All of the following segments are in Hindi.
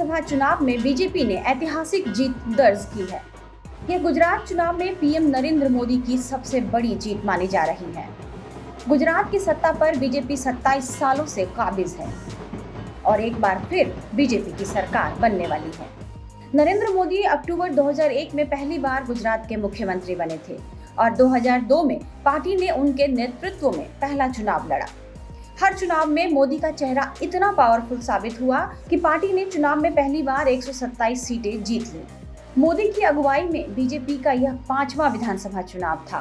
विधानसभा चुनाव में बीजेपी ने ऐतिहासिक जीत दर्ज की है। यह गुजरात चुनाव में पीएम नरेंद्र मोदी की सबसे बड़ी जीत मानी जा रही है। गुजरात की सत्ता पर बीजेपी 27 सालों से काबिज है और एक बार फिर बीजेपी की सरकार बनने वाली है। नरेंद्र मोदी अक्टूबर 2001 में पहली बार गुजरात के मुख्यमंत्री बने थे और 2002 में पार्टी ने उनके नेतृत्व में पहला चुनाव लड़ा। हर चुनाव में मोदी का चेहरा इतना पावरफुल साबित हुआ कि पार्टी ने चुनाव में पहली बार 127 सीटें जीत ली। मोदी की अगुवाई में बीजेपी का यह 5वां विधानसभा चुनाव था।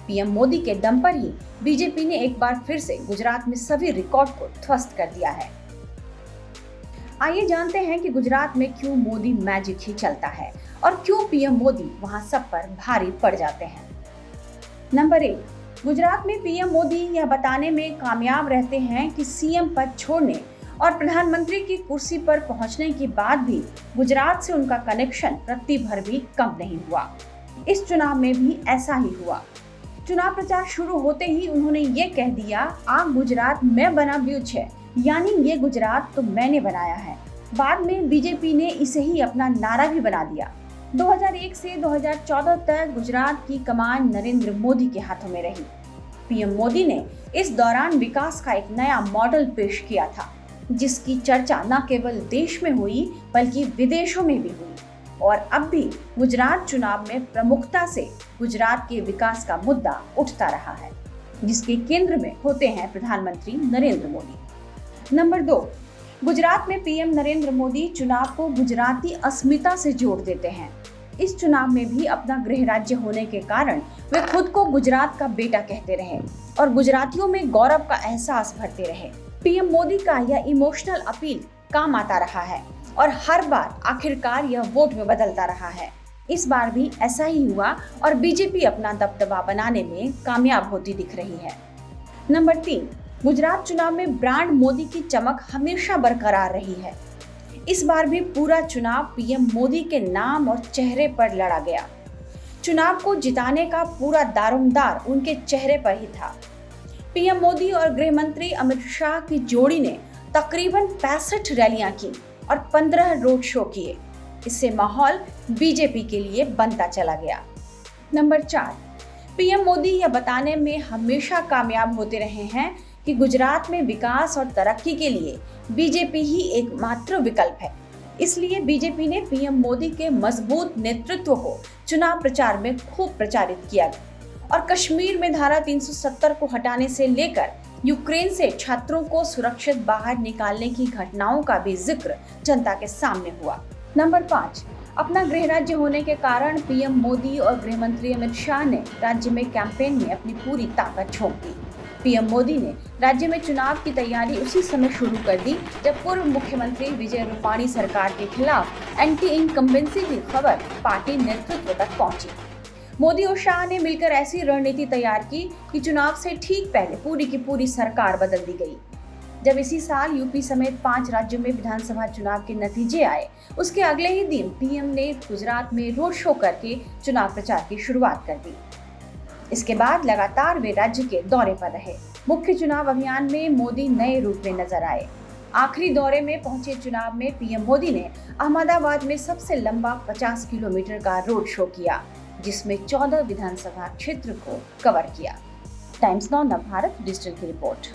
पीएम मोदी के दम पर ही बीजेपी ने एक बार फिर से गुजरात में सभी रिकॉर्ड को ध्वस्त कर दिया है। आइए जानते हैं कि गुजरात में क्यों मोदी मैजिक ही चलता है और क्यों पीएम मोदी वहां सब पर भारी पड़ जाते हैं। नंबर 1, गुजरात में पीएम मोदी यह बताने में कामयाब रहते हैं कि सीएम पद छोड़ने और प्रधानमंत्री की कुर्सी पर पहुंचने के बाद भी गुजरात से उनका कनेक्शन रत्ती भर भी कम नहीं हुआ। इस चुनाव में भी ऐसा ही हुआ। चुनाव प्रचार शुरू होते ही उन्होंने ये कह दिया, आ गुजरात मैं बनाव्યું છે, यानी ये गुजरात तो मैंने बनाया है। बाद में बीजेपी ने इसे ही अपना नारा भी बना दिया। 2001 से 2014 तक गुजरात की कमान नरेंद्र मोदी के हाथों में रही। पीएम मोदी ने इस दौरान विकास का एक नया मॉडल पेश किया था, जिसकी चर्चा न केवल देश में हुई बल्कि विदेशों में भी हुई। और अब भी गुजरात चुनाव में प्रमुखता से गुजरात के विकास का मुद्दा उठता रहा है, जिसके केंद्र में होते हैं प्रधानमंत्री नरेंद्र मोदी। नंबर 2, गुजरात में पीएम नरेंद्र मोदी चुनाव को गुजराती अस्मिता से जोड़ देते हैं। इस चुनाव में भी अपना गृह राज्य होने के कारण वे खुद को गुजरात का बेटा कहते रहे और गुजरातियों में गौरव का एहसास भरते रहे। पीएम मोदी का यह इमोशनल अपील काम आता रहा है और हर बार आखिरकार यह वोट में बदलता रहा है। इस बार भी ऐसा ही हुआ और बीजेपी अपना दबदबा बनाने में कामयाब होती दिख रही है। नंबर 3, गुजरात चुनाव में ब्रांड मोदी की चमक हमेशा बरकरार रही है। इस बार भी पूरा चुनाव पीएम मोदी के नाम और चेहरे पर लड़ा गया। चुनाव को जिताने का पूरा दारोमदार उनके चेहरे पर ही था। पीएम मोदी और गृह मंत्री अमित शाह की जोड़ी ने तकरीबन 65 रैलियां की और 15 रोड शो किए। इससे माहौल बीजेपी के लिए बनता चला गया। नंबर 4, पीएम मोदी यह बताने में हमेशा कामयाब होते रहे हैं कि गुजरात में विकास और तरक्की के लिए बीजेपी ही एकमात्र विकल्प है। इसलिए बीजेपी ने पीएम मोदी के मजबूत नेतृत्व को चुनाव प्रचार में खूब प्रचारित किया और कश्मीर में धारा 370 को हटाने से लेकर यूक्रेन से छात्रों को सुरक्षित बाहर निकालने की घटनाओं का भी जिक्र जनता के सामने हुआ। नंबर 5, अपना गृह राज्य होने के कारण पीएम मोदी और गृह मंत्री अमित शाह ने राज्य में कैंपेन में अपनी पूरी ताकत झोंक दी। पीएम मोदी ने राज्य में चुनाव की तैयारी उसी समय शुरू कर दी जब पूर्व मुख्यमंत्री विजय रूपाणी सरकार के खिलाफ एंटी इनकम्बेंसी की खबर पार्टी नेतृत्व तक पहुंची। मोदी और शाह ने मिलकर ऐसी रणनीति तैयार की कि चुनाव से ठीक पहले पूरी की पूरी सरकार बदल दी गई। जब इसी साल यूपी समेत 5 राज्यों में विधानसभा चुनाव के नतीजे आए, उसके अगले ही दिन पीएम ने गुजरात में रोड शो करके चुनाव प्रचार की शुरुआत कर दी। इसके बाद लगातार वे राज्य के दौरे पर रहे। मुख्य चुनाव अभियान में मोदी नए रूप में नजर आए। आखिरी दौरे में पहुंचे चुनाव में पीएम मोदी ने अहमदाबाद में सबसे लंबा 50 किलोमीटर का रोड शो किया, जिसमें 14 विधानसभा क्षेत्र को कवर किया। टाइम्स नाउ नवभारत डिजिटल की रिपोर्ट।